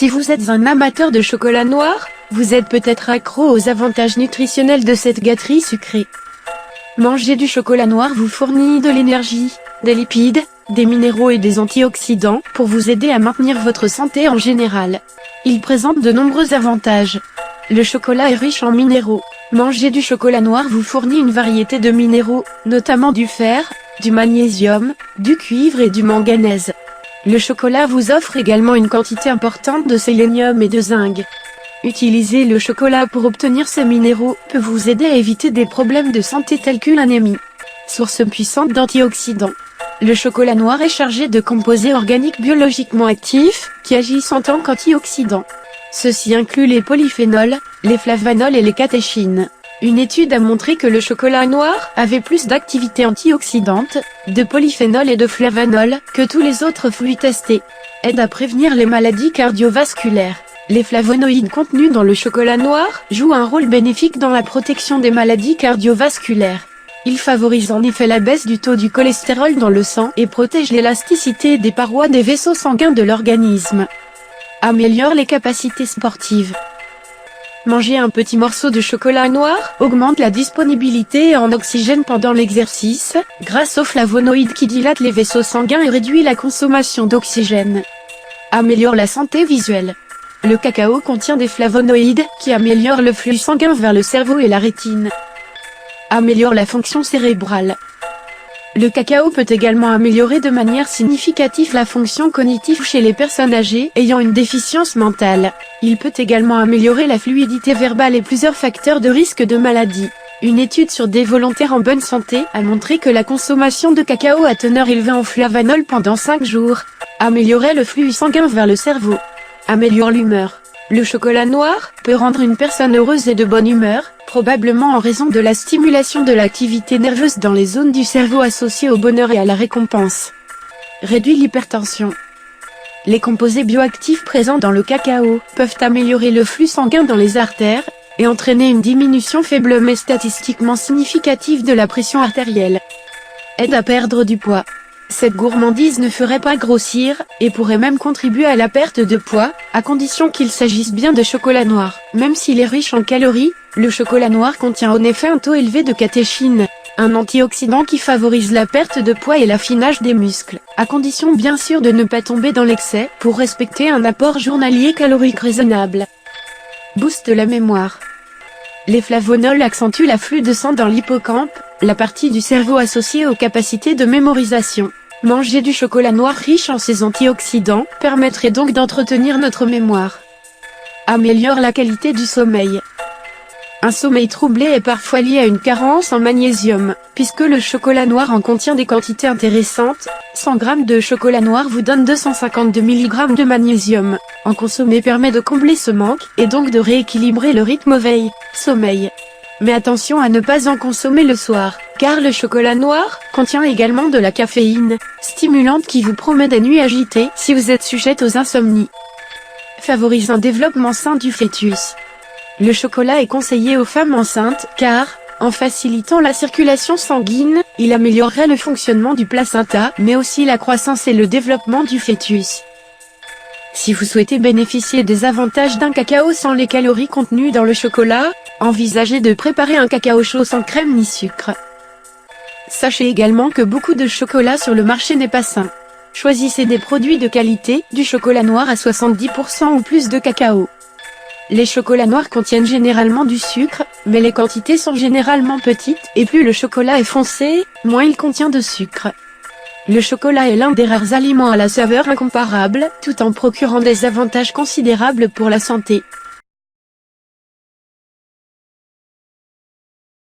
Si vous êtes un amateur de chocolat noir, vous êtes peut-être accro aux avantages nutritionnels de cette gâterie sucrée. Manger du chocolat noir vous fournit de l'énergie, des lipides, des minéraux et des antioxydants pour vous aider à maintenir votre santé en général. Il présente de nombreux avantages. Le chocolat est riche en minéraux. Manger du chocolat noir vous fournit une variété de minéraux, notamment du fer, du magnésium, du cuivre et du manganèse. Le chocolat vous offre également une quantité importante de sélénium et de zinc. Utiliser le chocolat pour obtenir ces minéraux peut vous aider à éviter des problèmes de santé tels que l'anémie. Source puissante d'antioxydants. Le chocolat noir est chargé de composés organiques biologiquement actifs, qui agissent en tant qu'antioxydants. Ceci inclut les polyphénols, les flavanols et les catéchines. Une étude a montré que le chocolat noir avait plus d'activité antioxydante, de polyphénol et de flavanol, que tous les autres fruits testés. Aide à prévenir les maladies cardiovasculaires. Les flavonoïdes contenus dans le chocolat noir jouent un rôle bénéfique dans la protection des maladies cardiovasculaires. Ils favorisent en effet la baisse du taux du cholestérol dans le sang et protègent l'élasticité des parois des vaisseaux sanguins de l'organisme. Améliore les capacités sportives. Manger un petit morceau de chocolat noir augmente la disponibilité en oxygène pendant l'exercice, grâce aux flavonoïdes qui dilatent les vaisseaux sanguins et réduit la consommation d'oxygène. Améliore la santé visuelle. Le cacao contient des flavonoïdes qui améliorent le flux sanguin vers le cerveau et la rétine. Améliore la fonction cérébrale. Le cacao peut également améliorer de manière significative la fonction cognitive chez les personnes âgées ayant une déficience mentale. Il peut également améliorer la fluidité verbale et plusieurs facteurs de risque de maladie. Une étude sur des volontaires en bonne santé a montré que la consommation de cacao à teneur élevée en flavanol pendant 5 jours améliorait le flux sanguin vers le cerveau. Améliore l'humeur. Le chocolat noir peut rendre une personne heureuse et de bonne humeur, probablement en raison de la stimulation de l'activité nerveuse dans les zones du cerveau associées au bonheur et à la récompense. Réduit l'hypertension. Les composés bioactifs présents dans le cacao peuvent améliorer le flux sanguin dans les artères et entraîner une diminution faible mais statistiquement significative de la pression artérielle. Aide à perdre du poids. Cette gourmandise ne ferait pas grossir, et pourrait même contribuer à la perte de poids, à condition qu'il s'agisse bien de chocolat noir. Même s'il est riche en calories, le chocolat noir contient en effet un taux élevé de catéchine, un antioxydant qui favorise la perte de poids et l'affinage des muscles, à condition bien sûr de ne pas tomber dans l'excès, pour respecter un apport journalier calorique raisonnable. Booste la mémoire. Les flavonols accentuent l'afflux de sang dans l'hippocampe, la partie du cerveau associée aux capacités de mémorisation. Manger du chocolat noir riche en ces antioxydants permettrait donc d'entretenir notre mémoire. Améliore la qualité du sommeil. Un sommeil troublé est parfois lié à une carence en magnésium, puisque le chocolat noir en contient des quantités intéressantes. 100 g de chocolat noir vous donne 252 mg de magnésium. En consommer permet de combler ce manque, et donc de rééquilibrer le rythme veille-sommeil. Mais attention à ne pas en consommer le soir, car le chocolat noir contient également de la caféine, stimulante qui vous promet des nuits agitées si vous êtes sujette aux insomnies. Favorise un développement sain du fœtus. Le chocolat est conseillé aux femmes enceintes, car, en facilitant la circulation sanguine, il améliorerait le fonctionnement du placenta, mais aussi la croissance et le développement du fœtus. Si vous souhaitez bénéficier des avantages d'un cacao sans les calories contenues dans le chocolat, envisagez de préparer un cacao chaud sans crème ni sucre. Sachez également que beaucoup de chocolat sur le marché n'est pas sain. Choisissez des produits de qualité, du chocolat noir à 70% ou plus de cacao. Les chocolats noirs contiennent généralement du sucre, mais les quantités sont généralement petites, et plus le chocolat est foncé, moins il contient de sucre. Le chocolat est l'un des rares aliments à la saveur incomparable, tout en procurant des avantages considérables pour la santé.